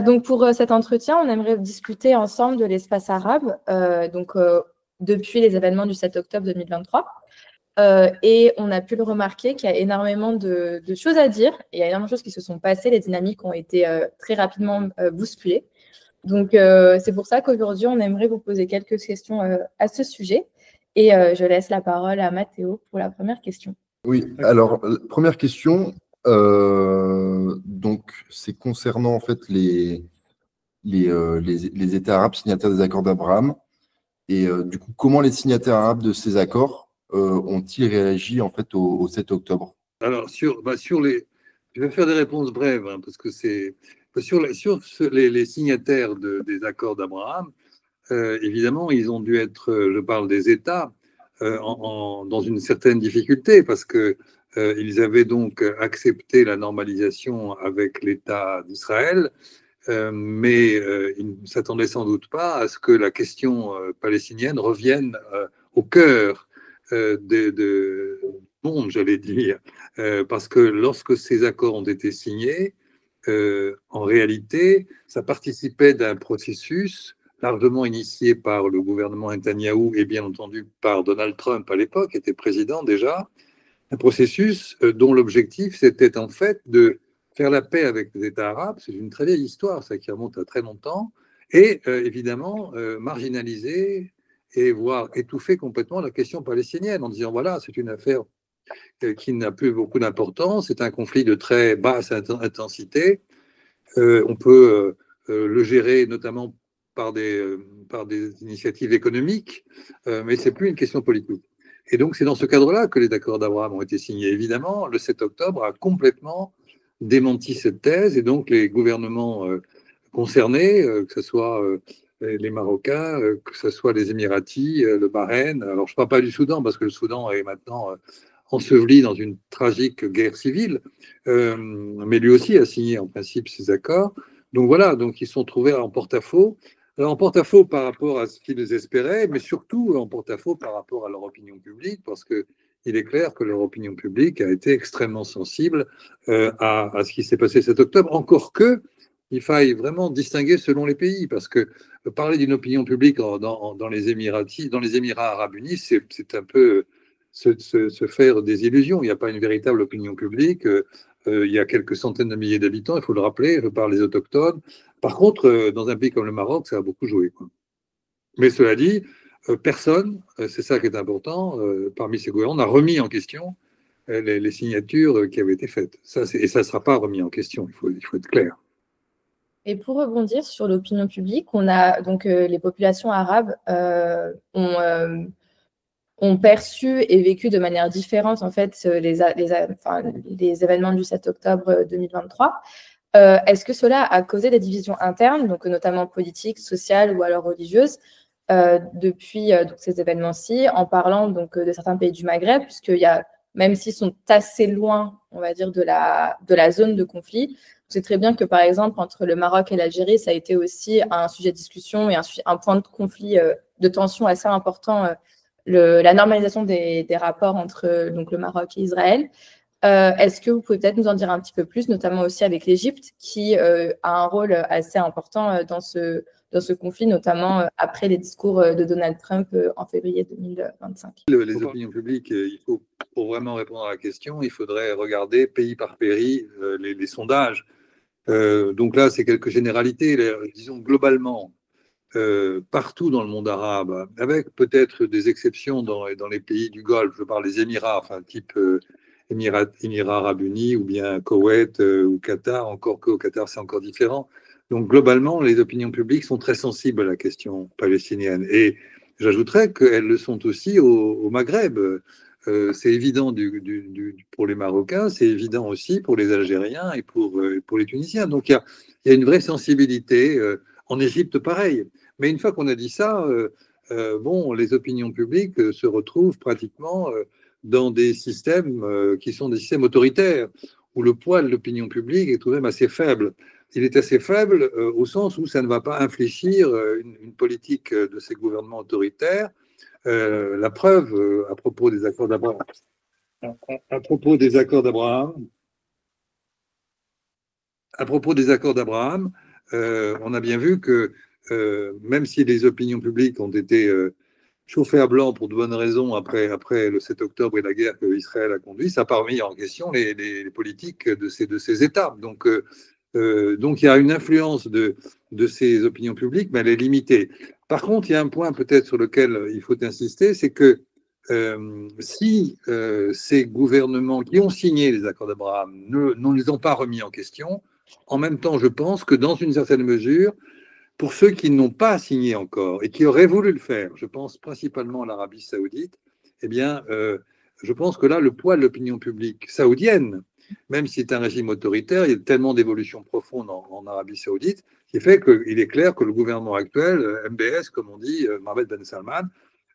Donc pour cet entretien, on aimerait discuter ensemble de l'espace arabe, depuis les événements du 7 octobre 2023. Et on a pu le remarquer qu'il y a énormément de choses à dire. Il y a énormément de choses qui se sont passées, les dynamiques ont été très rapidement bousculées. Donc c'est pour ça qu'aujourd'hui, on aimerait vous poser quelques questions à ce sujet. Et je laisse la parole à Mathéo pour la première question. Oui, alors, première question, donc c'est concernant en fait les États arabes signataires des accords d'Abraham. Et du coup, comment les signataires arabes de ces accords ont-ils réagi en fait au 7 octobre? Alors, je vais faire des réponses brèves, hein, parce que c'est les signataires des accords d'Abraham, évidemment, ils ont dû être, je parle des États, dans une certaine difficulté, parce que ils avaient donc accepté la normalisation avec l'État d'Israël, mais ils ne s'attendaient sans doute pas à ce que la question palestinienne revienne au cœur du monde, j'allais dire, parce que lorsque ces accords ont été signés, en réalité, ça participait d'un processus largement initié par le gouvernement Netanyahou et bien entendu par Donald Trump à l'époque, qui était président déjà, un processus dont l'objectif c'était en fait de faire la paix avec les États arabes. C'est une très vieille histoire, ça qui remonte à très longtemps, et évidemment marginaliser et voire étouffer complètement la question palestinienne en disant voilà, c'est une affaire qui n'a plus beaucoup d'importance, c'est un conflit de très basse intensité, on peut le gérer notamment par des initiatives économiques, mais c'est plus une question politique. Et donc c'est dans ce cadre-là que les accords d'Abraham ont été signés. Évidemment, le 7 octobre a complètement démenti cette thèse, et donc les gouvernements concernés, que ce soit les Marocains, que ce soit les Émiratis, le Bahreïn. Alors, je ne parle pas du Soudan, parce que le Soudan est maintenant enseveli dans une tragique guerre civile, mais lui aussi a signé en principe ces accords. Donc voilà, donc ils se sont trouvés en porte-à-faux. En porte-à-faux par rapport à ce qu'ils espéraient, mais surtout en porte-à-faux par rapport à leur opinion publique, parce que il est clair que leur opinion publique a été extrêmement sensible à ce qui s'est passé cet octobre, encore que il faille vraiment distinguer selon les pays, parce que parler d'une opinion publique dans les Émirats arabes unis, c'est un peu se faire des illusions. Il n'y a pas une véritable opinion publique. Il y a quelques centaines de milliers d'habitants, il faut le rappeler, je parle des autochtones. Par contre, dans un pays comme le Maroc, ça a beaucoup joué, quoi. Mais cela dit, personne, c'est ça qui est important, parmi ces gouvernements, n'a remis en question les signatures qui avaient été faites. Et ça ne sera pas remis en question, il faut être clair. Et pour rebondir sur l'opinion publique, on a donc les populations arabes ont perçu et vécu de manière différente en fait les événements du 7 octobre 2023. Est-ce que cela a causé des divisions internes, donc notamment politiques, sociales ou alors religieuses, depuis donc ces événements-ci, en parlant donc de certains pays du Maghreb, puisqu'il y a, même s'ils sont assez loin, on va dire, de la zone de conflit, on sait très bien que par exemple entre le Maroc et l'Algérie, ça a été aussi un sujet de discussion et un point de conflit, de tension assez important, la normalisation des rapports entre donc le Maroc et Israël. Est-ce que vous pouvez peut-être nous en dire un petit peu plus, notamment aussi avec l'Égypte, qui a un rôle assez important dans ce conflit, notamment après les discours de Donald Trump en février 2025. Les opinions publiques, pour vraiment répondre à la question, il faudrait regarder pays par pays les sondages. Donc là, c'est quelques généralités. Disons globalement, partout dans le monde arabe, avec peut-être des exceptions dans les pays du Golfe, je parle des Émirats, enfin type Émirats arabes unis ou bien Koweït ou Qatar, encore qu'au Qatar c'est encore différent. Donc globalement, les opinions publiques sont très sensibles à la question palestinienne. Et j'ajouterais qu'elles le sont aussi au Maghreb. C'est évident pour les Marocains, c'est évident aussi pour les Algériens et pour les Tunisiens. Donc il y a une vraie sensibilité. En Égypte, pareil. Mais une fois qu'on a dit ça, bon, les opinions publiques se retrouvent pratiquement dans des systèmes qui sont des systèmes autoritaires, où le poids de l'opinion publique est tout de même assez faible. Il est assez faible au sens où ça ne va pas infléchir une politique de ces gouvernements autoritaires. La preuve, à propos des accords d'Abraham, à propos des accords d'Abraham, on a bien vu que même si les opinions publiques ont été chauffées à blanc pour de bonnes raisons après le 7 octobre et la guerre que Israël a conduite, ça n'a pas remis en question les politiques de ces États. Donc il y a une influence de ces opinions publiques, mais elle est limitée. Par contre, il y a un point peut-être sur lequel il faut insister, c'est que si ces gouvernements qui ont signé les accords d'Abraham ne les ont pas remis en question, en même temps, je pense que dans une certaine mesure, pour ceux qui n'ont pas signé encore et qui auraient voulu le faire, je pense principalement à l'Arabie saoudite, eh bien, je pense que là, le poids de l'opinion publique saoudienne, même si c'est un régime autoritaire, il y a tellement d'évolutions profondes en Arabie saoudite, qui fait qu'il est clair que le gouvernement actuel, MBS, comme on dit, Mohamed Ben Salman,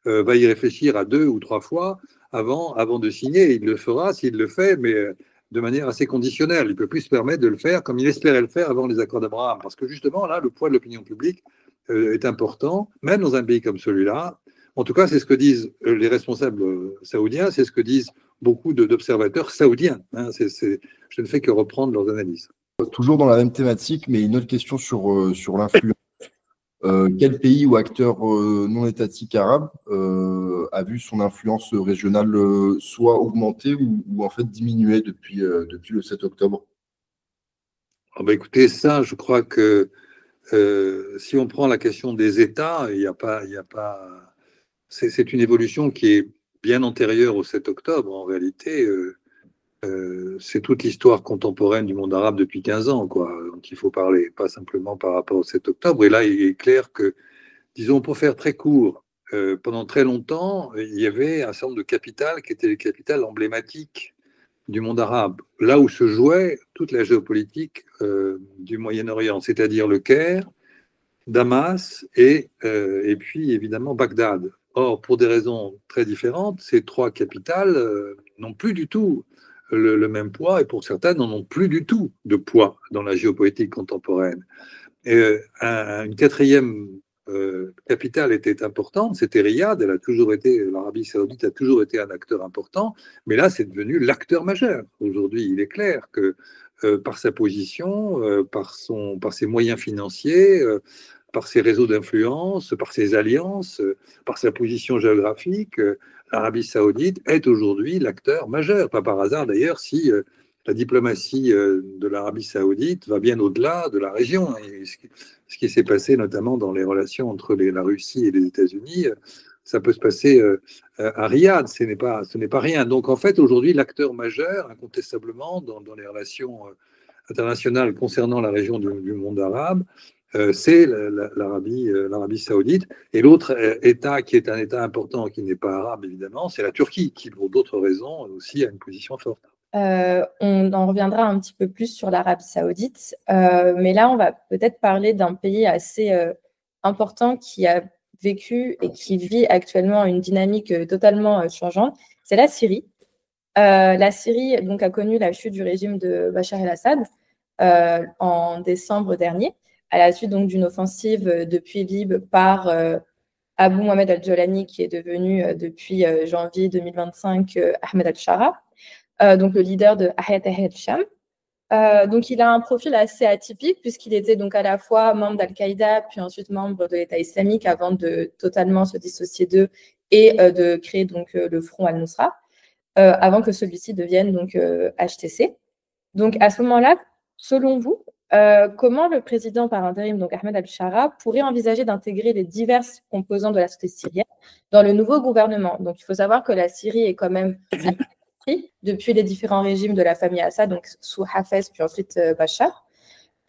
va y réfléchir à 2 ou 3 fois avant de signer. Il le fera s'il le fait, mais de manière assez conditionnelle. Il ne peut plus se permettre de le faire comme il espérait le faire avant les accords d'Abraham. Parce que justement, là, le poids de l'opinion publique est important, même dans un pays comme celui-là. En tout cas, c'est ce que disent les responsables saoudiens, c'est ce que disent beaucoup d'observateurs saoudiens. Hein. Je ne fais que reprendre leurs analyses. Toujours dans la même thématique, mais une autre question sur l'influence. Quel pays ou acteur non étatique arabe a vu son influence régionale soit augmenter ou en fait diminuer depuis le 7 octobre? Oh ben écoutez, ça, je crois que si on prend la question des États, il n'y a pas, c'est une évolution qui est bien antérieure au 7 octobre. En réalité, c'est toute l'histoire contemporaine du monde arabe depuis 15 ans, quoi, dont il faut parler, pas simplement par rapport au 7 octobre. Et là, il est clair que, disons, pour faire très court, pendant très longtemps, il y avait un certain nombre de capitales qui étaient les capitales emblématiques du monde arabe, là où se jouait toute la géopolitique du Moyen-Orient, c'est-à-dire le Caire, Damas et puis évidemment Bagdad. Or, pour des raisons très différentes, ces 3 capitales n'ont plus du tout le même poids et pour certaines n'en ont plus du tout de poids dans la géopolitique contemporaine. Et, une 4e capitale était importante, c'était Riyad. L'Arabie saoudite a toujours été un acteur important, mais là c'est devenu l'acteur majeur. Aujourd'hui, il est clair que par sa position, par ses moyens financiers, par ses réseaux d'influence, par ses alliances, par sa position géographique, l'Arabie saoudite est aujourd'hui l'acteur majeur. Pas par hasard d'ailleurs si la diplomatie de l'Arabie saoudite va bien au-delà de la région. Et ce qui s'est passé notamment dans les relations entre la Russie et les États-Unis, ça peut se passer à Riyad, ce n'est pas rien. Donc en fait, aujourd'hui, l'acteur majeur, incontestablement, dans les relations internationales concernant la région du monde arabe, c'est l'Arabie saoudite. Et l'autre État qui est un État important, qui n'est pas arabe évidemment, c'est la Turquie, qui pour d'autres raisons aussi a une position forte. On en reviendra un petit peu plus sur l'Arabie saoudite, mais là, on va peut-être parler d'un pays assez important qui a vécu et qui vit actuellement une dynamique totalement changeante, c'est la Syrie. La Syrie donc, a connu la chute du régime de Bachar el-Assad en décembre dernier, à la suite donc d'une offensive depuis Idlib par Abu Mohamed al-Jolani, qui est devenu depuis janvier 2025 Ahmed al-Shara. Donc le leader de Hayat al-Sham. Donc il a un profil assez atypique puisqu'il était donc à la fois membre d'Al-Qaïda puis ensuite membre de l'État islamique avant de totalement se dissocier d'eux et de créer donc le Front al-Nusra avant que celui-ci devienne donc HTC. Donc à ce moment-là, selon vous, comment le président par intérim, donc Ahmed al-Shara, pourrait envisager d'intégrer les diverses composantes de la société syrienne dans le nouveau gouvernement? Donc il faut savoir que la Syrie est quand même depuis les différents régimes de la famille Assad, donc sous Hafez, puis ensuite Bachar,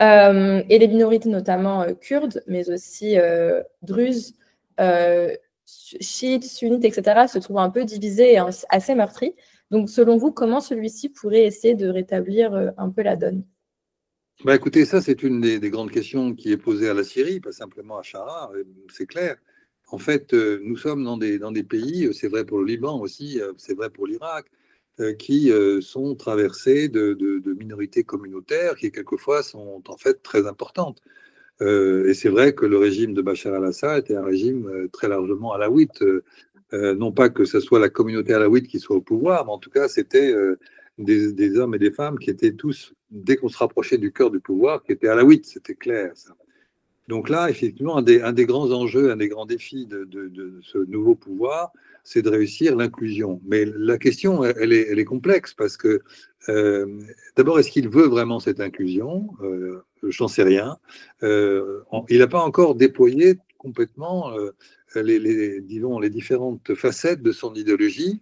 et les minorités notamment kurdes, mais aussi druzes, chiites, sunnites, etc., se trouvent un peu divisées et assez meurtries. Donc, selon vous, comment celui-ci pourrait essayer de rétablir un peu la donne? Bah écoutez, ça c'est une des grandes questions qui est posée à la Syrie, pas simplement à Chara, c'est clair. En fait, nous sommes dans des pays, c'est vrai pour le Liban aussi, c'est vrai pour l'Irak, qui sont traversés de minorités communautaires qui quelquefois sont en fait très importantes. Et c'est vrai que le régime de Bachar al-Assad était un régime très largement alaouite. Non pas que ce soit la communauté alaouite qui soit au pouvoir, mais en tout cas c'était des hommes et des femmes qui étaient tous dès qu'on se rapprochait du cœur du pouvoir, qui était alaouite, c'était clair, ça. Donc là, effectivement, un des grands enjeux, un des grands défis de ce nouveau pouvoir, c'est de réussir l'inclusion. Mais la question, elle est complexe parce que, d'abord, est-ce qu'il veut vraiment cette inclusion? J'en sais rien. Il n'a pas encore déployé complètement disons, les différentes facettes de son idéologie.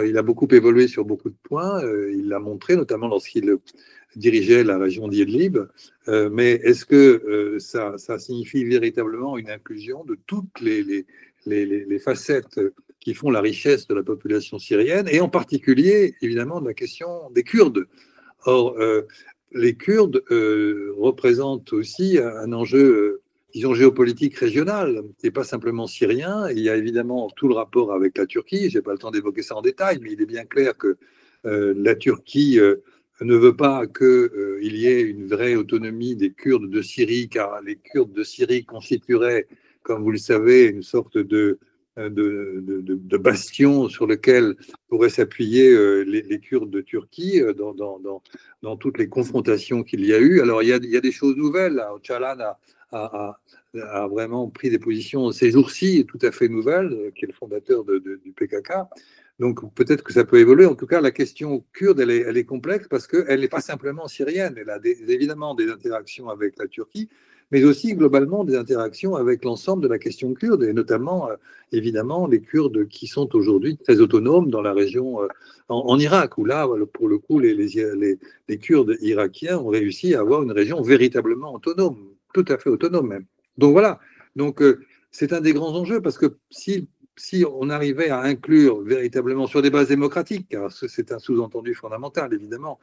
Il a beaucoup évolué sur beaucoup de points. Il l'a montré, notamment lorsqu'il dirigeait la région d'Idlib. Mais est-ce que ça signifie véritablement une inclusion de toutes les facettes qui font la richesse de la population syrienne, et en particulier, évidemment, de la question des Kurdes? Or, les Kurdes représentent aussi un enjeu, disons, géopolitique régional, et pas simplement syrien. Il y a évidemment tout le rapport avec la Turquie. Je n'ai pas le temps d'évoquer ça en détail, mais il est bien clair que la Turquie ne veut pas qu'il y ait une vraie autonomie des Kurdes de Syrie, car les Kurdes de Syrie constitueraient, comme vous le savez, une sorte de bastion sur lequel pourraient s'appuyer les Kurdes de Turquie dans toutes les confrontations qu'il y a eu. Alors, il y a des choses nouvelles. Là. Öcalan a vraiment pris des positions ces jours-ci tout à fait nouvelles, qui est le fondateur du PKK. Donc, peut-être que ça peut évoluer. En tout cas, la question kurde, elle est complexe parce qu'elle n'est pas simplement syrienne. Elle a évidemment des interactions avec la Turquie, mais aussi globalement des interactions avec l'ensemble de la question kurde, et notamment, évidemment, les Kurdes qui sont aujourd'hui très autonomes dans la région, en Irak, où là, pour le coup, les Kurdes irakiens ont réussi à avoir une région véritablement autonome, tout à fait autonome même. Donc voilà, donc c'est un des grands enjeux, parce que si on arrivait à inclure véritablement sur des bases démocratiques, car c'est un sous-entendu fondamental, évidemment,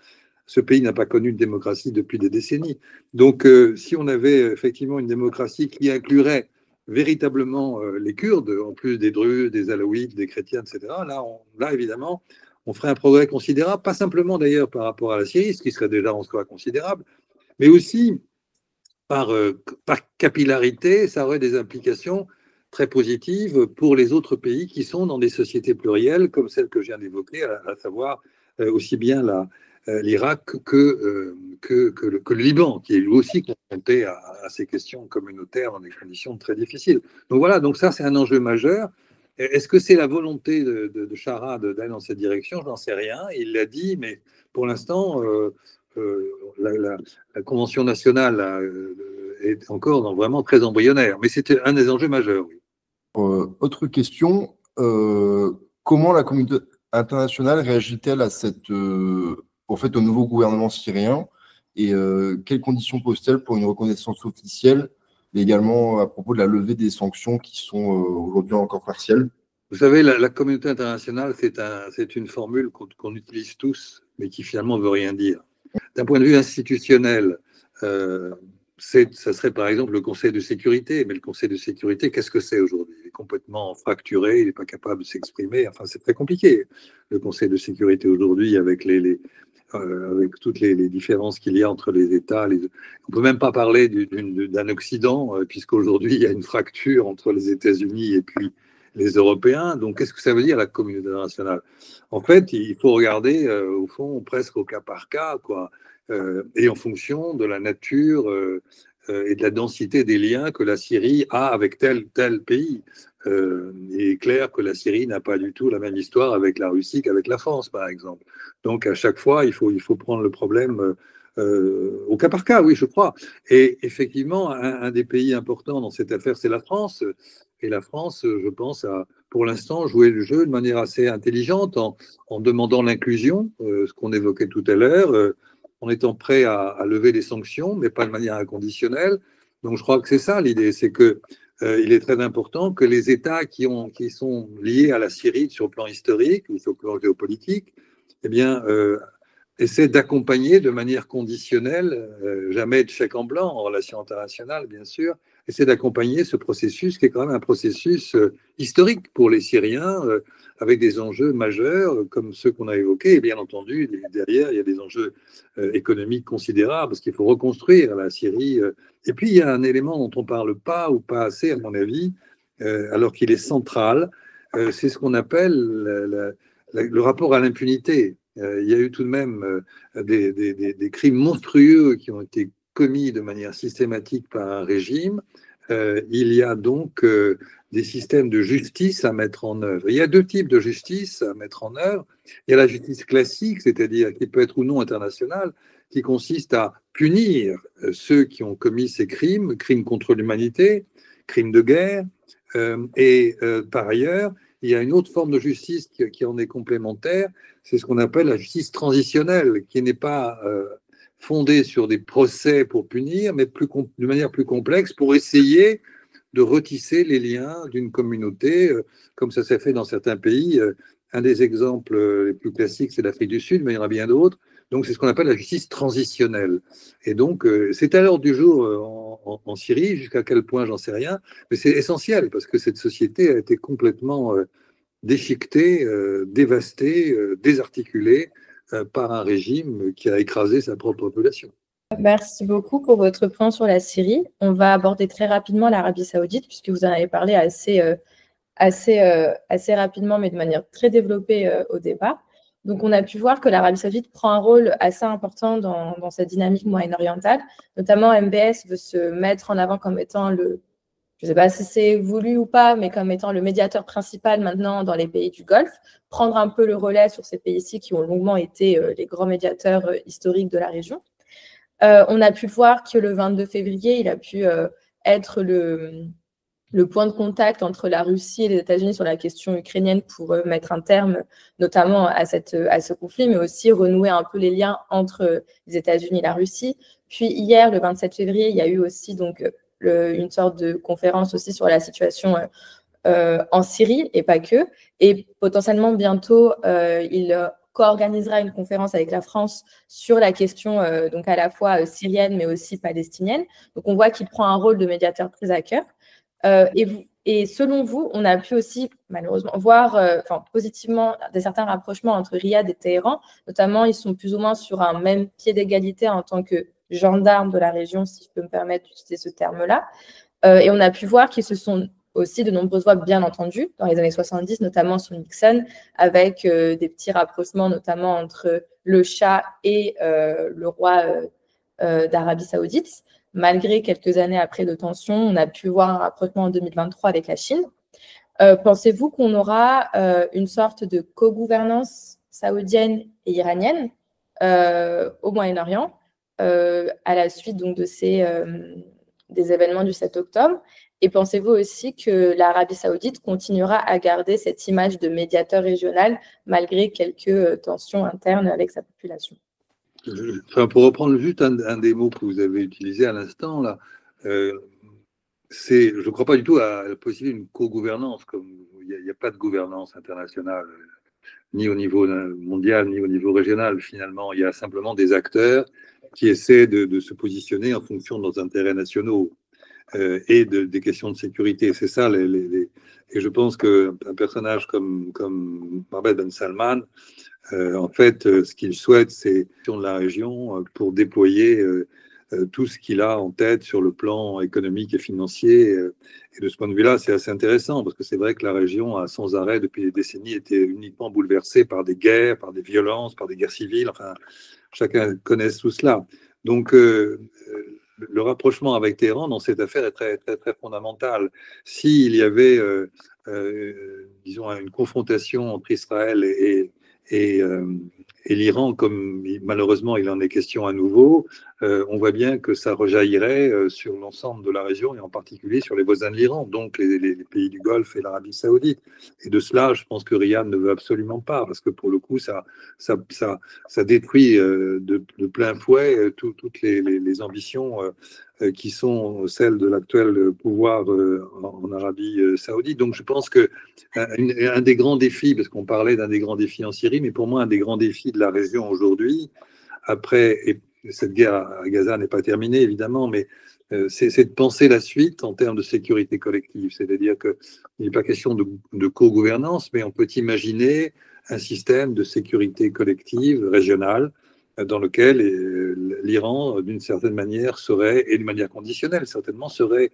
ce pays n'a pas connu de démocratie depuis des décennies. Donc, si on avait effectivement une démocratie qui inclurait véritablement les Kurdes, en plus des Druzes, des Alaouites, des chrétiens, etc., là évidemment, on ferait un progrès considérable, pas simplement d'ailleurs par rapport à la Syrie, ce qui serait déjà en soi considérable, mais aussi par capillarité, ça aurait des implications très positives pour les autres pays qui sont dans des sociétés plurielles, comme celle que je viens d'évoquer, à savoir aussi bien l'Irak que le Liban, qui est lui aussi confronté à ces questions communautaires dans des conditions très difficiles. Donc voilà, donc ça c'est un enjeu majeur. Est-ce que c'est la volonté de Chara d'aller dans cette direction? Je n'en sais rien. Il l'a dit, mais pour l'instant, la Convention nationale est encore vraiment très embryonnaire. Mais c'était un des enjeux majeurs. Oui. Autre question, comment la communauté internationale réagit-elle à au nouveau gouvernement syrien, et quelles conditions pose-t-elle pour une reconnaissance officielle, et également à propos de la levée des sanctions qui sont aujourd'hui encore partielles? Vous savez, la communauté internationale, c'est une formule qu'on utilise tous, mais qui finalement ne veut rien dire. D'un point de vue institutionnel, ça serait par exemple le Conseil de sécurité. Mais le Conseil de sécurité, qu'est-ce que c'est aujourd'hui? Il est complètement fracturé, il n'est pas capable de s'exprimer. Enfin, c'est très compliqué. Le Conseil de sécurité aujourd'hui, avec avec toutes les différences qu'il y a entre les États. On ne peut même pas parler d'un Occident, puisqu'aujourd'hui, il y a une fracture entre les États-Unis et puis les Européens. Donc, qu'est-ce que ça veut dire, la communauté internationale? En fait, il faut regarder, au fond, presque au cas par cas, quoi, et en fonction de la nature et de la densité des liens que la Syrie a avec tel pays. Il est clair que la Syrie n'a pas du tout la même histoire avec la Russie qu'avec la France, par exemple. Donc, à chaque fois, il faut prendre le problème au cas par cas, oui, je crois. Et effectivement, un des pays importants dans cette affaire, c'est la France. Et la France, je pense, a pour l'instant joué le jeu de manière assez intelligente en demandant l'inclusion, ce qu'on évoquait tout à l'heure, en étant prêt à lever des sanctions, mais pas de manière inconditionnelle. Donc, je crois que c'est ça l'idée, c'est que il est très important que les États qui sont liés à la Syrie sur le plan historique ou sur le plan géopolitique, eh bien, essaient d'accompagner de manière conditionnelle, jamais de chèque en blanc en relations internationales, bien sûr, essaient d'accompagner ce processus qui est quand même un processus historique pour les Syriens, avec des enjeux majeurs comme ceux qu'on a évoqués. Et bien entendu, derrière, il y a des enjeux économiques considérables parce qu'il faut reconstruire la Syrie. Et puis, il y a un élément dont on ne parle pas ou pas assez, à mon avis, alors qu'il est central, c'est ce qu'on appelle le rapport à l'impunité. il y a eu tout de même des crimes monstrueux qui ont été commis de manière systématique par un régime. Il y a donc des systèmes de justice à mettre en œuvre. Il y a deux types de justice à mettre en œuvre. Il y a la justice classique, c'est-à-dire qui peut être ou non internationale, qui consiste à punir ceux qui ont commis ces crimes, crimes contre l'humanité, crimes de guerre. Par ailleurs, il y a une autre forme de justice qui en est complémentaire, c'est ce qu'on appelle la justice transitionnelle, qui n'est pas fondée sur des procès pour punir, mais de manière plus complexe pour essayer de retisser les liens d'une communauté, comme ça s'est fait dans certains pays. Un des exemples les plus classiques, c'est l'Afrique du Sud, mais il y en a bien d'autres. Donc, c'est ce qu'on appelle la justice transitionnelle. Et donc, c'est à l'ordre du jour en Syrie, jusqu'à quel point, j'en sais rien, mais c'est essentiel parce que cette société a été complètement déchiquetée, dévastée, désarticulée par un régime qui a écrasé sa propre population. Merci beaucoup pour votre point sur la Syrie. On va aborder très rapidement l'Arabie Saoudite, puisque vous en avez parlé assez rapidement, mais de manière très développée au départ. Donc, on a pu voir que l'Arabie Saoudite prend un rôle assez important dans cette dynamique moyen-orientale. Notamment, MBS veut se mettre en avant comme étant je ne sais pas si c'est voulu ou pas, mais comme étant le médiateur principal maintenant dans les pays du Golfe, prendre un peu le relais sur ces pays-ci qui ont longuement été les grands médiateurs historiques de la région. On a pu voir que le 22 février, il a pu être le point de contact entre la Russie et les États-Unis sur la question ukrainienne pour mettre un terme notamment à ce conflit, mais aussi renouer un peu les liens entre les États-Unis et la Russie. Puis hier, le 27 février, il y a eu aussi donc, une sorte de conférence aussi sur la situation en Syrie et pas que. Et potentiellement bientôt, il co-organisera une conférence avec la France sur la question donc à la fois syrienne mais aussi palestinienne. Donc on voit qu'il prend un rôle de médiateur très à cœur. Et selon vous, on a pu aussi malheureusement voir positivement certains rapprochements entre Riyad et Téhéran. Notamment, ils sont plus ou moins sur un même pied d'égalité en tant que gendarmes de la région, si je peux me permettre d'utiliser ce terme-là. Et on a pu voir qu'ils se sont aussi de nombreuses voix, bien entendu, dans les années 70, notamment sous Nixon, avec des petits rapprochements, notamment entre le Shah et le roi d'Arabie Saoudite. Malgré quelques années après de tensions, on a pu voir un rapprochement en 2023 avec la Chine. Pensez-vous qu'on aura une sorte de co-gouvernance saoudienne et iranienne au Moyen-Orient à la suite donc, de des événements du 7 octobre? Et pensez-vous aussi que l'Arabie Saoudite continuera à garder cette image de médiateur régional malgré quelques tensions internes avec sa population? Pour reprendre juste un des mots que vous avez utilisé à l'instant, là, je ne crois pas du tout à la possibilité d'une co-gouvernance. Il n'y a pas de gouvernance internationale, ni au niveau mondial, ni au niveau régional, finalement. Il y a simplement des acteurs qui essaient de se positionner en fonction de leurs intérêts nationaux et des questions de sécurité. C'est ça, et je pense qu'un personnage comme Mohammed Ben Salman, en fait, ce qu'il souhaite, c'est de la région pour déployer tout ce qu'il a en tête sur le plan économique et financier. Et de ce point de vue-là, c'est assez intéressant parce que c'est vrai que la région a sans arrêt, depuis des décennies, été uniquement bouleversée par des guerres, par des violences, par des guerres civiles. Enfin, chacun connaît tout cela. Donc, le rapprochement avec Téhéran dans cette affaire est très, très, très fondamental. S'il y avait, disons, une confrontation entre Israël et l'Iran, comme malheureusement il en est question à nouveau, on voit bien que ça rejaillirait sur l'ensemble de la région et en particulier sur les voisins de l'Iran, donc les pays du Golfe et l'Arabie Saoudite. Et de cela, je pense que Riyad ne veut absolument pas, parce que pour le coup, ça détruit de plein fouet toutes les ambitions qui sont celles de l'actuel pouvoir en Arabie Saoudite. Donc je pense que un des grands défis, parce qu'on parlait d'un des grands défis en Syrie, mais pour moi un des grands défis de la région aujourd'hui, après, et cette guerre à Gaza n'est pas terminée évidemment, mais c'est de penser la suite en termes de sécurité collective. C'est-à-dire qu'il n'est pas question de co-gouvernance, mais on peut imaginer un système de sécurité collective régionale dans lequel l'Iran, d'une certaine manière, serait, et de manière conditionnelle certainement, serait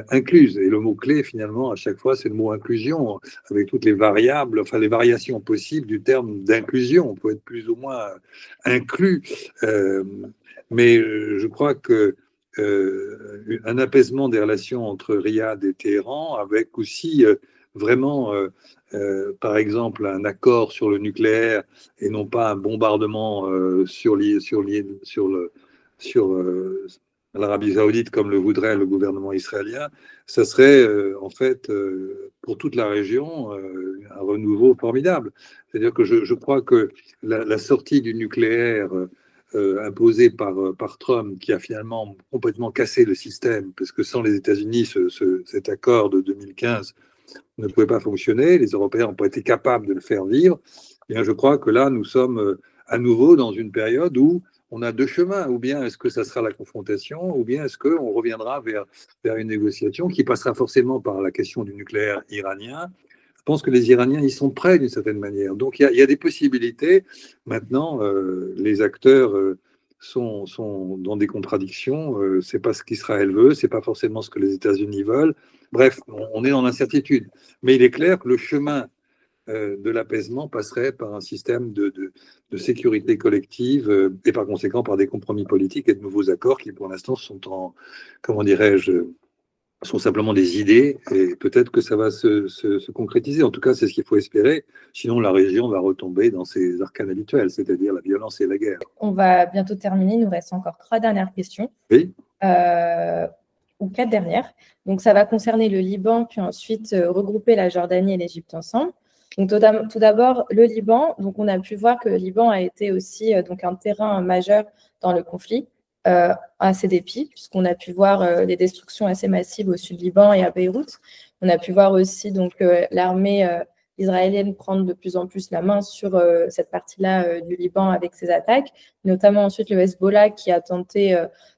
incluse. Et le mot-clé, finalement, à chaque fois, c'est le mot inclusion, avec toutes les variables, enfin les variations possibles du terme d'inclusion. On peut être plus ou moins inclus, mais je crois que un apaisement des relations entre Riyad et Téhéran, avec aussi vraiment, par exemple, un accord sur le nucléaire et non pas un bombardement sur l'Arabie saoudite comme le voudrait le gouvernement israélien, ça serait en fait pour toute la région un renouveau formidable. C'est-à-dire que je crois que la sortie du nucléaire imposée par Trump, qui a finalement complètement cassé le système, parce que sans les États-Unis, cet accord de 2015 ne pouvait pas fonctionner, les Européens n'ont pas été capables de le faire vivre, eh bien, je crois que là, nous sommes à nouveau dans une période où on a deux chemins. Ou bien est-ce que ça sera la confrontation, ou bien est-ce qu'on reviendra vers une négociation qui passera forcément par la question du nucléaire iranien. Je pense que les Iraniens y sont prêts d'une certaine manière. Donc il y a des possibilités. Maintenant, les acteurs sont dans des contradictions. C'est pas ce qu'Israël veut, c'est pas forcément ce que les États-Unis veulent. Bref, on est dans l'incertitude. Mais il est clair que le chemin de l'apaisement passerait par un système de sécurité collective et par conséquent par des compromis politiques et de nouveaux accords qui, pour l'instant, comment dirais-je, sont simplement des idées et peut-être que ça va se concrétiser. En tout cas, c'est ce qu'il faut espérer. Sinon, la région va retomber dans ses arcanes habituels, c'est-à-dire la violence et la guerre. On va bientôt terminer. Il nous reste encore 3 dernières questions. Oui. Ou 4 dernières. Donc, ça va concerner le Liban, puis ensuite regrouper la Jordanie et l'Égypte ensemble. Donc, tout d'abord, le Liban. Donc, on a pu voir que le Liban a été aussi donc un terrain majeur dans le conflit, à ses dépits, puisqu'on a pu voir des destructions assez massives au sud Liban et à Beyrouth. On a pu voir aussi donc l'armée israélienne prendre de plus en plus la main sur cette partie-là du Liban avec ses attaques, notamment ensuite le Hezbollah qui a tenté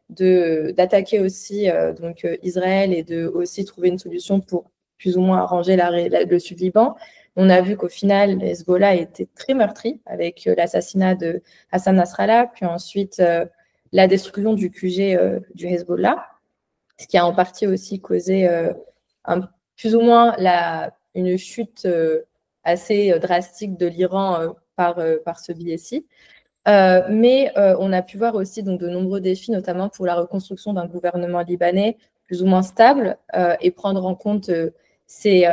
d'attaquer aussi donc Israël et de aussi trouver une solution pour plus ou moins arranger le sud Liban. On a vu qu'au final, le Hezbollah a été très meurtri avec l'assassinat de Hassan Nasrallah, puis ensuite la destruction du QG du Hezbollah, ce qui a en partie aussi causé plus ou moins une chute assez drastique de l'Iran par ce biais-ci. Mais on a pu voir aussi donc, de nombreux défis, notamment pour la reconstruction d'un gouvernement libanais plus ou moins stable et prendre en compte ces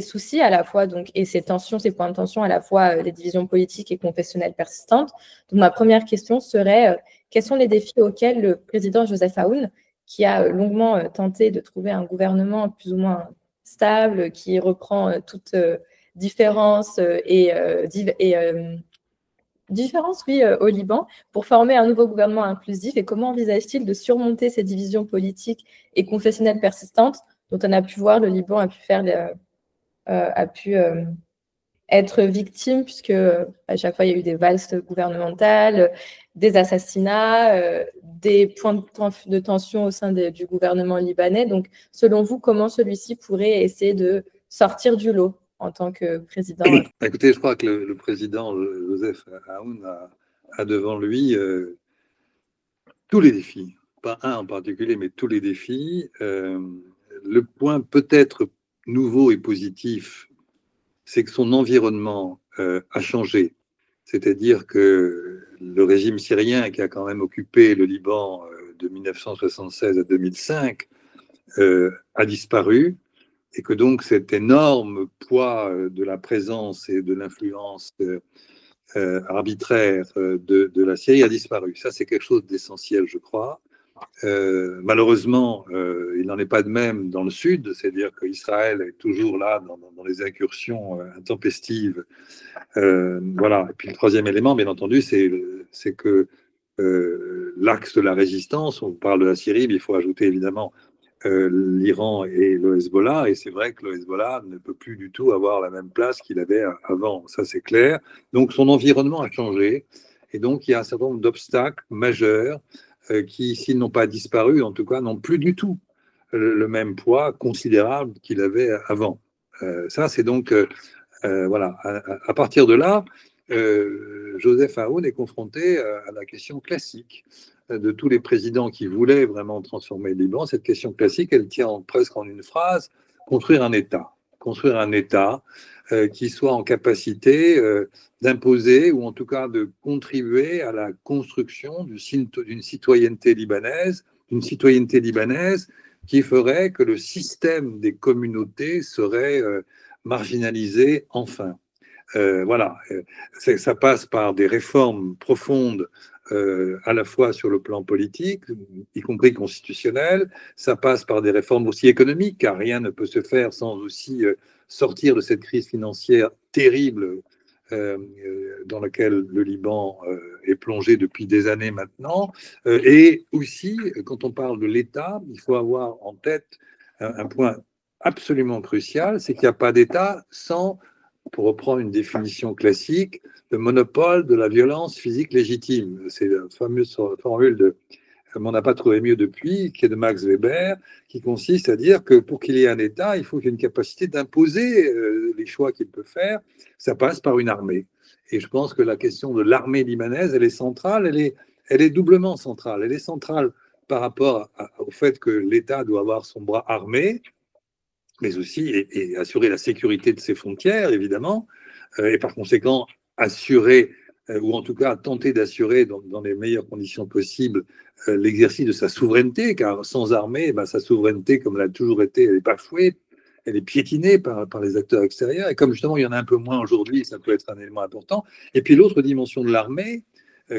soucis à la fois donc, et ces tensions, ces points de tension à la fois des divisions politiques et confessionnelles persistantes. Donc ma première question serait quels sont les défis auxquels le président Joseph Aoun, qui a longuement tenté de trouver un gouvernement plus ou moins stable, qui reprend toute différence différence, oui, au Liban, pour former un nouveau gouvernement inclusif et comment envisage-t-il de surmonter ces divisions politiques et confessionnelles persistantes dont on a pu voir le Liban a pu être victime puisque à chaque fois il y a eu des valses gouvernementales, des assassinats, des points de tension au sein du gouvernement libanais. Donc, selon vous, comment celui-ci pourrait essayer de sortir du lot en tant que président? Écoutez, je crois que le président Joseph Aoun a devant lui tous les défis, pas un en particulier, mais tous les défis. Le point peut-être nouveau et positif, c'est que son environnement a changé. C'est-à-dire que le régime syrien, qui a quand même occupé le Liban de 1976 à 2005, a disparu, et que donc cet énorme poids de la présence et de l'influence arbitraire de la Syrie a disparu. Ça, c'est quelque chose d'essentiel, je crois. Malheureusement, il n'en est pas de même dans le sud, c'est-à-dire qu'Israël est toujours là dans les incursions intempestives. Voilà. Et puis le troisième élément, bien entendu, c'est que l'axe de la résistance, on parle de la Syrie, mais il faut ajouter évidemment l'Iran et le Hezbollah, et c'est vrai que le Hezbollah ne peut plus du tout avoir la même place qu'il avait avant, ça c'est clair. Donc son environnement a changé, et donc il y a un certain nombre d'obstacles majeurs qui, s'ils n'ont pas disparu, en tout cas, n'ont plus du tout le même poids considérable qu'il avait avant. Ça, c'est donc, voilà, à partir de là, Joseph Aoun est confronté à la question classique. de tous les présidents qui voulaient vraiment transformer le Liban. Cette question classique, elle tient presque en une phrase, construire un État. Construire un État qui soit en capacité d'imposer ou en tout cas de contribuer à la construction d'une citoyenneté libanaise, qui ferait que le système des communautés serait marginalisé enfin. Voilà, ça passe par des réformes profondes à la fois sur le plan politique, y compris constitutionnel, ça passe par des réformes aussi économiques, car rien ne peut se faire sans aussi sortir de cette crise financière terrible dans laquelle le Liban est plongé depuis des années maintenant. Et aussi, quand on parle de l'État, il faut avoir en tête un point absolument crucial, c'est qu'il n'y a pas d'État sans, pour reprendre une définition classique, le monopole de la violence physique légitime. C'est la fameuse formule de on n'a pas trouvé mieux depuis, qui est de Max Weber, qui consiste à dire que pour qu'il y ait un État, il faut qu'il y ait une capacité d'imposer les choix qu'il peut faire. Ça passe par une armée. Et je pense que la question de l'armée libanaise, elle est centrale, elle est doublement centrale. Elle est centrale par rapport au fait que l'État doit avoir son bras armé, mais aussi et assurer la sécurité de ses frontières, évidemment, et par conséquent assurer, ou en tout cas tenter d'assurer dans les meilleures conditions possibles l'exercice de sa souveraineté, car sans armée, sa souveraineté, comme elle a toujours été, elle est bafouée, elle est piétinée par les acteurs extérieurs, et comme justement il y en a un peu moins aujourd'hui, ça peut être un élément important. Et puis l'autre dimension de l'armée,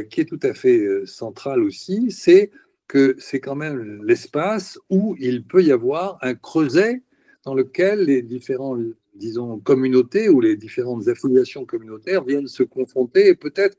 qui est tout à fait centrale aussi, c'est que c'est quand même l'espace où il peut y avoir un creuset dans lequel les différentes, disons, communautés ou les différentes affiliations communautaires viennent se confronter et peut-être,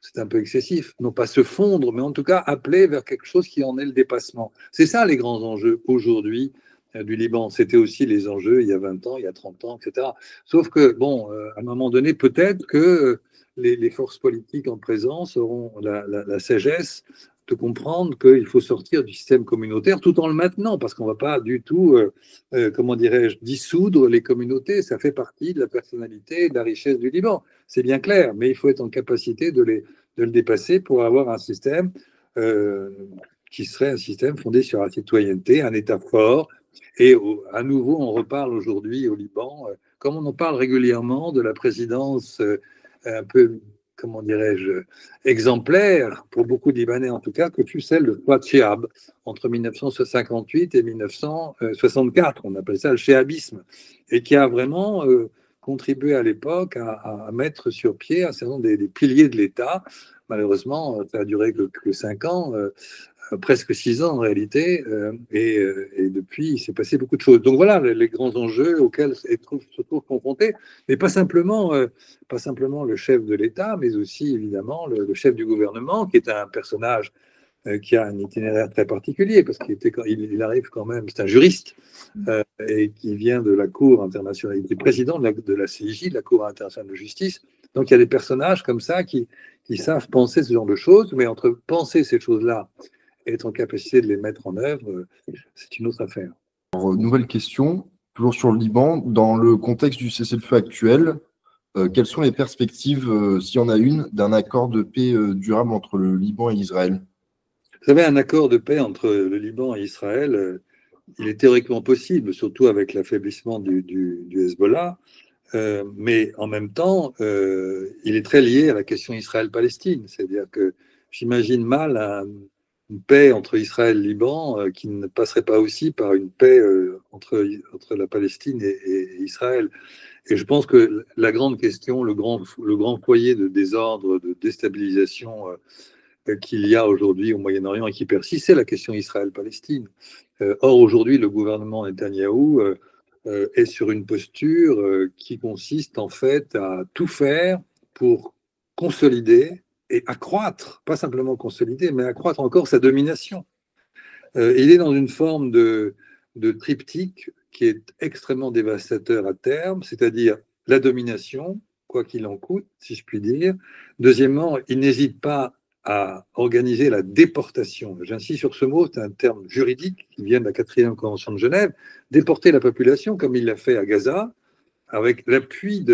c'est un peu excessif, non pas se fondre, mais en tout cas appeler vers quelque chose qui en est le dépassement. C'est ça les grands enjeux aujourd'hui du Liban. C'était aussi les enjeux il y a 20 ans, il y a 30 ans, etc. Sauf que, bon, à un moment donné, peut-être que les forces politiques en présence auront la sagesse de comprendre qu'il faut sortir du système communautaire tout en le maintenant, parce qu'on ne va pas du tout, comment dirais-je, dissoudre les communautés. Ça fait partie de la personnalité et de la richesse du Liban. C'est bien clair, mais il faut être en capacité de le dépasser pour avoir un système qui serait un système fondé sur la citoyenneté, un État fort. Et à nouveau, on reparle aujourd'hui au Liban, comme on en parle régulièrement, de la présidence un peu, comment dirais-je, exemplaire, pour beaucoup de Libanais en tout cas, que fut celle de Fouad Chehab entre 1958 et 1964. On appelle ça le chéhabisme, et qui a vraiment contribué à l'époque à mettre sur pied un certain nombre des piliers de l'État. Malheureusement, ça a duré que 5 ans. Presque 6 ans en réalité, et depuis, il s'est passé beaucoup de choses. Donc voilà les grands enjeux auxquels se trouve confronté, mais pas simplement le chef de l'État, mais aussi évidemment le chef du gouvernement, qui est un personnage qui a un itinéraire très particulier, parce qu'il arrive quand même, c'est un juriste, et qui vient de la Cour internationale, il est président de la CIJ, de la Cour internationale de justice. Donc il y a des personnages comme ça qui savent penser ce genre de choses, mais entre penser ces choses-là et être en capacité de les mettre en œuvre, c'est une autre affaire. Alors, nouvelle question, toujours sur le Liban. Dans le contexte du cessez-le-feu actuel, quelles sont les perspectives, s'il y en a une, d'un accord de paix durable entre le Liban et Israël? Vous savez, un accord de paix entre le Liban et Israël, il est théoriquement possible, surtout avec l'affaiblissement du Hezbollah, mais en même temps, il est très lié à la question Israël-Palestine. C'est-à-dire que j'imagine mal une paix entre Israël et Liban qui ne passerait pas aussi par une paix entre la Palestine et Israël. Et je pense que la grande question, le grand foyer de désordre, de déstabilisation qu'il y a aujourd'hui au Moyen-Orient et qui persiste, c'est la question Israël-Palestine. Or, aujourd'hui, le gouvernement Netanyahou est sur une posture qui consiste en fait à tout faire pour consolider et accroître, pas simplement consolider, mais accroître encore sa domination. Il est dans une forme de triptyque qui est extrêmement dévastateur à terme, c'est-à-dire la domination, quoi qu'il en coûte, si je puis dire. Deuxièmement, il n'hésite pas à organiser la déportation. J'insiste sur ce mot, c'est un terme juridique qui vient de la 4e Convention de Genève. Déporter la population, comme il l'a fait à Gaza, avec l'appui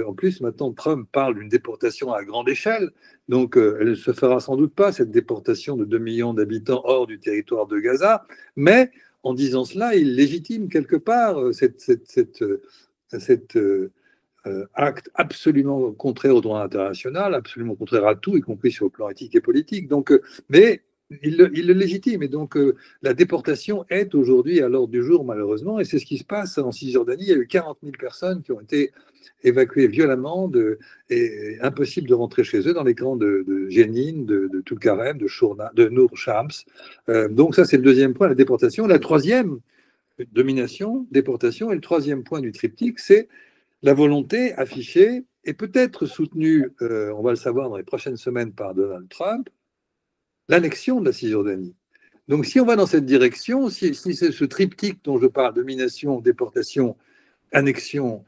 en plus, maintenant, Trump parle d'une déportation à grande échelle, donc elle ne se fera sans doute pas, cette déportation de 2 millions d'habitants hors du territoire de Gaza, mais en disant cela, il légitime quelque part cet acte absolument contraire au droit international, absolument contraire à tout, y compris sur le plan éthique et politique. Donc, mais il le légitime. Et donc, la déportation est aujourd'hui à l'ordre du jour, malheureusement, et c'est ce qui se passe en Cisjordanie. Il y a eu 40 000 personnes qui ont été évacuées violemment et impossible de rentrer chez eux dans les camps de Jenin, de Tulkarem, de Nour Shams. Donc, ça, c'est le deuxième point, la déportation. La troisième, domination, déportation. Et le troisième point du triptyque, c'est la volonté affichée et peut-être soutenue, on va le savoir dans les prochaines semaines par Donald Trump, l'annexion de la Cisjordanie. Donc si on va dans cette direction, si c'est ce triptyque dont je parle, domination, déportation, annexion,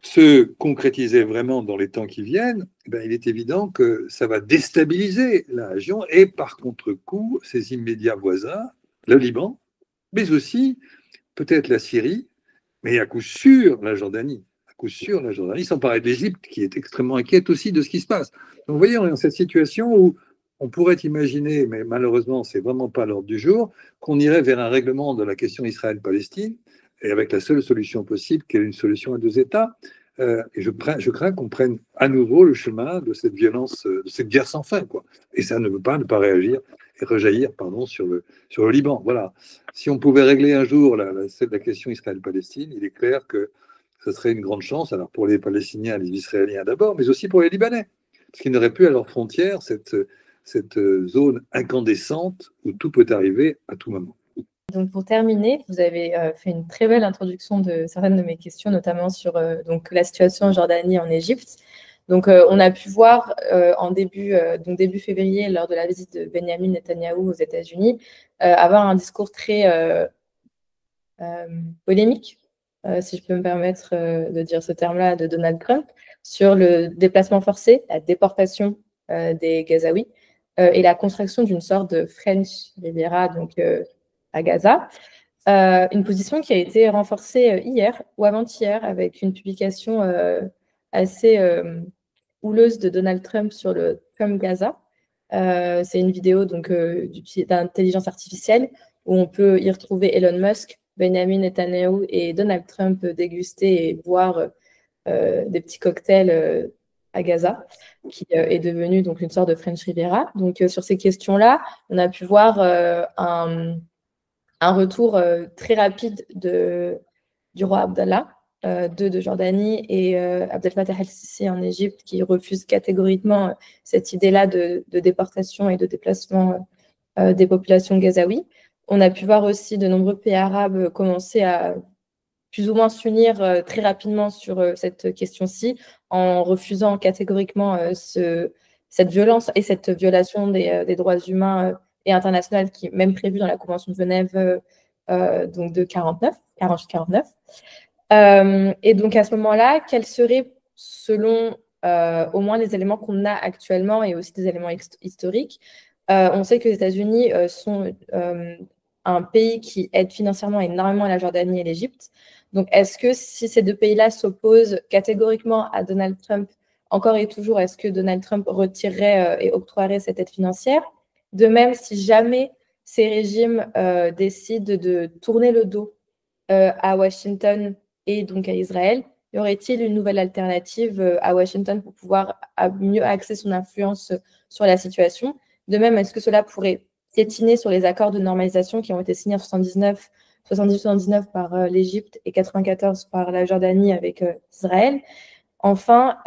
se concrétisait vraiment dans les temps qui viennent, ben, il est évident que ça va déstabiliser la région et par contre-coup, ses immédiats voisins, le Liban, mais aussi peut-être la Syrie, mais à coup sûr la Jordanie. Coup sûr la Jordanie, sans parler de l'Égypte, qui est extrêmement inquiète aussi de ce qui se passe. Donc vous voyez, on est dans cette situation où on pourrait imaginer, mais malheureusement, c'est vraiment pas à l'ordre du jour, qu'on irait vers un règlement de la question Israël-Palestine, et avec la seule solution possible, qui est une solution à 2 États. Et je crains qu'on prenne à nouveau le chemin de cette violence, de cette guerre sans fin, quoi. Et ça ne veut pas ne pas réagir et rejaillir, pardon, sur le Liban. Voilà. Si on pouvait régler un jour la question Israël-Palestine, il est clair que ce serait une grande chance, alors pour les Palestiniens et les Israéliens d'abord, mais aussi pour les Libanais, parce qu'ils n'auraient plus à leurs frontières cette zone incandescente où tout peut arriver à tout moment. Donc pour terminer, vous avez fait une très belle introduction de certaines de mes questions, notamment sur donc, la situation en Jordanie et en Égypte. Donc on a pu voir en début février, lors de la visite de Benjamin Netanyahou aux États-Unis, avoir un discours très polémique, si je peux me permettre de dire ce terme-là, de Donald Trump, sur le déplacement forcé, la déportation des Gazaouis et la construction d'une sorte de French Riviera donc, à Gaza. Une position qui a été renforcée hier ou avant-hier avec une publication assez houleuse de Donald Trump sur le Trump Gaza. C'est une vidéo donc, d'intelligence artificielle où on peut y retrouver Elon Musk, Benjamin Netanyahu et Donald Trump déguster et boire des petits cocktails à Gaza, qui est devenu donc une sorte de French Riviera. Donc sur ces questions-là, on a pu voir un retour très rapide du roi Abdallah de Jordanie et Abdel Fattah el-Sisi en Égypte, qui refuse catégoriquement cette idée-là de déportation et de déplacement des populations gazaouis. On a pu voir aussi de nombreux pays arabes commencer à plus ou moins s'unir très rapidement sur cette question-ci, en refusant catégoriquement cette violence et cette violation des droits humains et internationales, qui est même prévue dans la Convention de Genève donc de 48-49. Et donc à ce moment-là, quels seraient, selon au moins les éléments qu'on a actuellement et aussi des éléments historiques, on sait que les États-Unis sont un pays qui aide financièrement énormément la Jordanie et l'Égypte. Donc, est-ce que si ces deux pays-là s'opposent catégoriquement à Donald Trump, encore et toujours, est-ce que Donald Trump retirerait et octroierait cette aide financière? De même, si jamais ces régimes décident de tourner le dos à Washington et donc à Israël, y aurait-il une nouvelle alternative à Washington pour pouvoir mieux axer son influence sur la situation? De même, est-ce que cela pourrait piétiner sur les accords de normalisation qui ont été signés en 70-79 par l'Égypte et 94 par la Jordanie avec Israël? Enfin,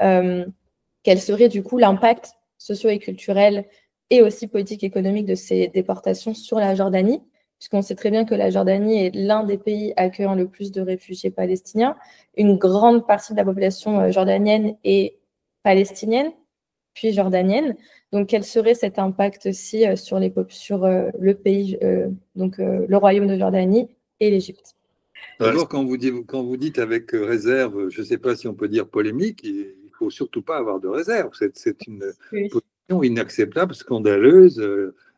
quel serait du coup l'impact socio et culturel et aussi politique et économique de ces déportations sur la Jordanie, puisqu'on sait très bien que la Jordanie est l'un des pays accueillant le plus de réfugiés palestiniens. Une grande partie de la population jordanienne est palestinienne, puis jordanienne. Donc, quel serait cet impact aussi sur le pays, donc le Royaume de Jordanie et l'Égypte? D'abord, quand vous dites avec réserve, je ne sais pas si on peut dire polémique, il ne faut surtout pas avoir de réserve. C'est une position inacceptable, scandaleuse,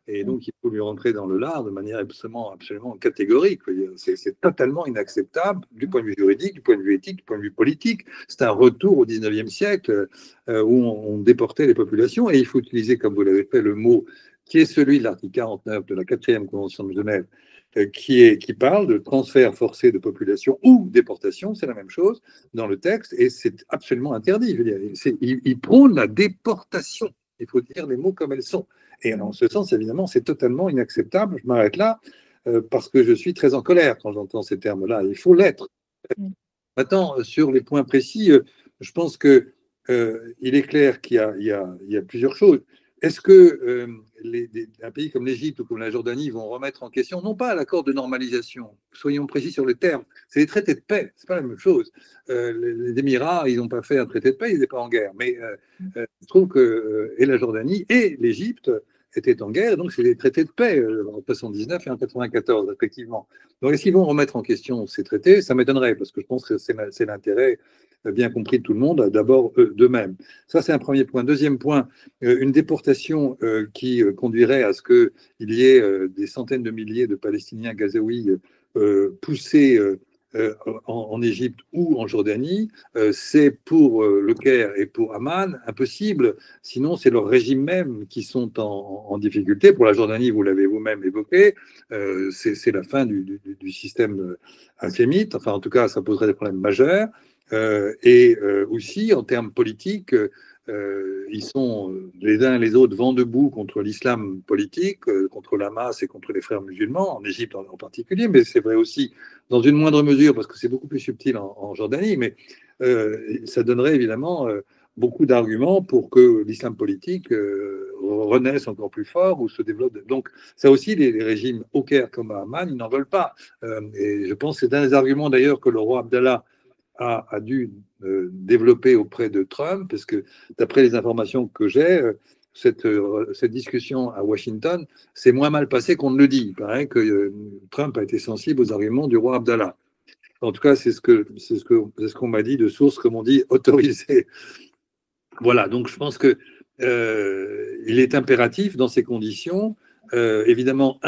Et donc, il faut lui rentrer dans le lard de manière absolument catégorique. C'est totalement inacceptable du point de vue juridique, du point de vue éthique, du point de vue politique. C'est un retour au 19e siècle où on déportait les populations. Et il faut utiliser, comme vous l'avez fait, le mot qui est celui de l'article 49 de la 4e Convention de Genève, qui parle de transfert forcé de population ou déportation, c'est la même chose dans le texte, et c'est absolument interdit. Je veux dire, il prône la déportation. Il faut dire les mots comme elles sont. Et en ce sens, évidemment, c'est totalement inacceptable. Je m'arrête là parce que je suis très en colère quand j'entends ces termes-là. Il faut l'être. Maintenant, sur les points précis, je pense qu'il est clair qu'il y a plusieurs choses. Est-ce que un pays comme l'Égypte ou comme la Jordanie vont remettre en question, non pas l'accord de normalisation, soyons précis sur les termes, c'est des traités de paix, c'est pas la même chose. Les Émirats, ils n'ont pas fait un traité de paix, ils n'étaient pas en guerre. Mais je trouve que et la Jordanie et l'Égypte étaient en guerre, donc c'est des traités de paix en 1979 et en 1994, effectivement. Donc est-ce qu'ils vont remettre en question ces traités? Ça m'étonnerait, parce que je pense que c'est l'intérêt bien compris de tout le monde, d'abord d'eux-mêmes. Ça, c'est un premier point. Deuxième point, une déportation qui conduirait à ce qu'il y ait des centaines de milliers de Palestiniens gazaouis poussés en Égypte ou en Jordanie, c'est pour le Caire et pour Amman impossible. Sinon, c'est leur régime même qui sont en difficulté. Pour la Jordanie, vous l'avez vous-même évoqué, c'est la fin du système hachémite. Enfin, en tout cas, ça poserait des problèmes majeurs. Et aussi, en termes politiques, ils sont les uns et les autres vent debout contre l'islam politique, contre l'Hamas et contre les frères musulmans, en Égypte en particulier, mais c'est vrai aussi dans une moindre mesure, parce que c'est beaucoup plus subtil en Jordanie, mais ça donnerait évidemment beaucoup d'arguments pour que l'islam politique renaisse encore plus fort ou se développe. Donc, ça aussi, les régimes au Caire comme à Amman, ils n'en veulent pas. Et je pense que c'est un des arguments d'ailleurs que le roi Abdallah a dû développer auprès de Trump, parce que d'après les informations que j'ai, cette discussion à Washington s'est moins mal passée qu'on ne le dit. Il paraît que Trump a été sensible aux arguments du roi Abdallah. En tout cas, c'est ce qu'on m'a dit de sources, comme on dit, autorisées. Voilà, donc je pense que il est impératif dans ces conditions, évidemment,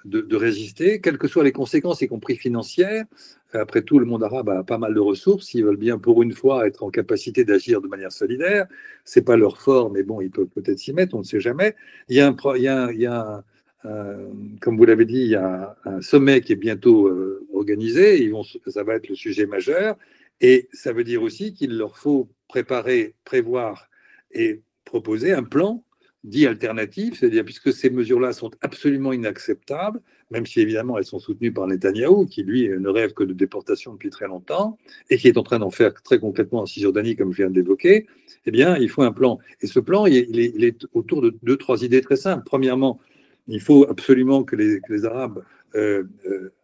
de résister, quelles que soient les conséquences, y compris financières. Après tout, le monde arabe a pas mal de ressources. S'ils veulent bien, pour une fois, être en capacité d'agir de manière solidaire, c'est pas leur fort, mais bon, ils peuvent peut-être s'y mettre, on ne sait jamais. Il y a comme vous l'avez dit, il y a un sommet qui est bientôt organisé. Ça va être le sujet majeur. Et ça veut dire aussi qu'il leur faut préparer, prévoir et proposer un plan dit alternatif, c'est-à-dire puisque ces mesures-là sont absolument inacceptables, même si évidemment elles sont soutenues par Netanyahou, qui lui ne rêve que de déportation depuis très longtemps, et qui est en train d'en faire très concrètement en Cisjordanie, comme je viens d'évoquer, eh bien, il faut un plan. Et ce plan, il est autour de 2-3 idées très simples. Premièrement, il faut absolument que les Arabes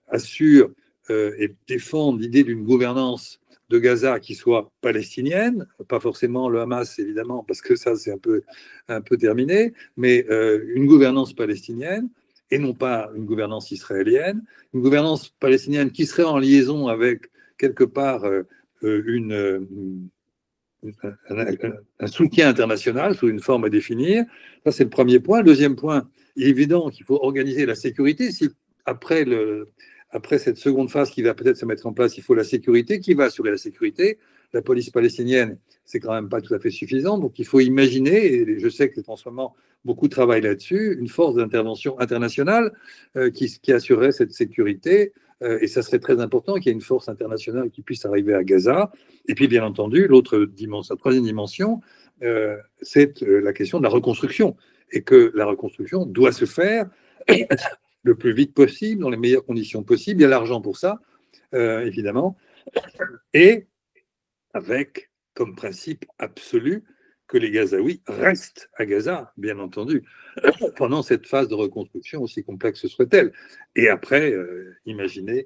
assurent et défendent l'idée d'une gouvernance de Gaza qui soit palestinienne, pas forcément le Hamas évidemment, parce que ça c'est un peu terminé, mais une gouvernance palestinienne et non pas une gouvernance israélienne, une gouvernance palestinienne qui serait en liaison avec quelque part un soutien international sous une forme à définir. Ça c'est le premier point. Le deuxième point, il est évident qu'il faut organiser la sécurité. Si après cette seconde phase qui va peut-être se mettre en place, il faut la sécurité. Qui va assurer la sécurité? La police palestinienne, c'est quand même pas tout à fait suffisant. Donc il faut imaginer, et je sais que en ce moment beaucoup travaillent là-dessus, une force d'intervention internationale qui assurerait cette sécurité. Et ça serait très important qu'il y ait une force internationale qui puisse arriver à Gaza. Et puis bien entendu, la troisième dimension, c'est la question de la reconstruction. Et que la reconstruction doit se faire le plus vite possible, dans les meilleures conditions possibles. Il y a l'argent pour ça, évidemment, et avec comme principe absolu que les Gazaouis restent à Gaza, bien entendu, pendant cette phase de reconstruction, aussi complexe soit-elle. Et après, imaginez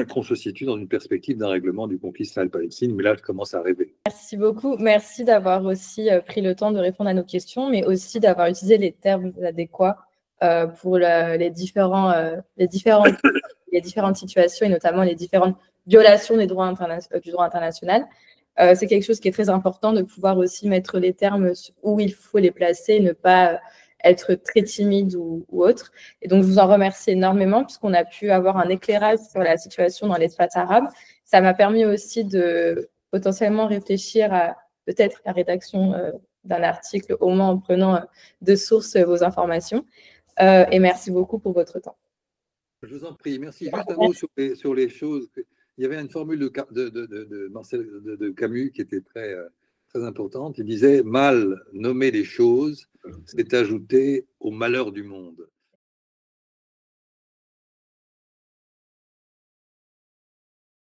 qu'on se situe dans une perspective d'un règlement du conflit Israël-Palestine, mais là, je commence à rêver. Merci beaucoup. Merci d'avoir aussi pris le temps de répondre à nos questions, mais aussi d'avoir utilisé les termes adéquats pour les différentes situations et notamment les différentes violations du droit international. C'est quelque chose qui est très important de pouvoir aussi mettre les termes où il faut les placer, ne pas être très timide ou autre. Et donc, je vous en remercie énormément puisqu'on a pu avoir un éclairage sur la situation dans l'espace arabe. Ça m'a permis aussi de potentiellement réfléchir à peut-être la rédaction d'un article, au moins en prenant de source vos informations. Et merci beaucoup pour votre temps. Je vous en prie. Merci. Juste un mot sur les choses. Il y avait une formule de Marcel de Camus qui était très, très importante. Il disait « Mal nommer les choses, c'est ajouter au malheur du monde ».